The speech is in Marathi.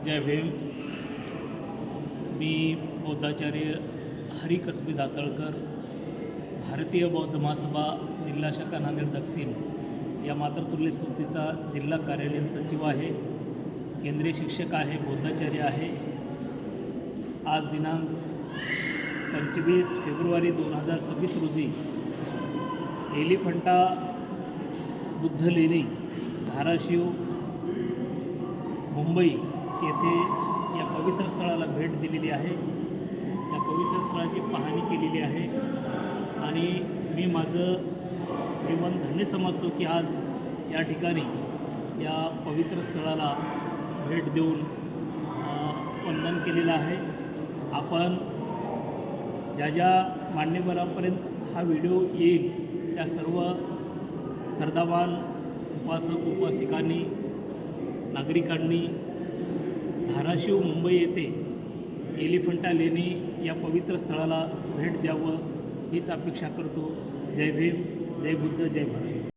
जय भीम. मी बौद्धाचार्य हरी कसबी दातळकर, भारतीय बौद्ध महासभा जिल्हा शाखा नांदेड दक्षिण या मातृतुल्य संस्थेचा जिल्हा कार्यालयीन सचिव आहे. केंद्रीय शिक्षक आहे, बौद्धाचार्य आहे. आज दिनांक 25 फेब्रुवारी 2026 रोजी एलिफंटा बुद्ध लेणी, धाराशिव, मुंबई येथे या पवित्र स्थळाला भेट दिलेली आहे. या पवित्र स्थळाची पाहणी केलेली आहे आणि मी माझं जीवन धन्य समजतो की आज या ठिकाणी या पवित्र स्थळाला भेट देऊन वंदन केलेलं आहे. आपण ज्या मान्यवरांपर्यंत हा व्हिडिओ येईल त्या सर्व श्रद्धावान उपासक उपासिकांनी, नागरिकांनी धाराशिव, मुंबई येथे एलिफंटा लेणी या पवित्र स्थळाला भेट द्यावं हीच अपेक्षा करतो. जय भीम, जय बुद्ध, जय भारत.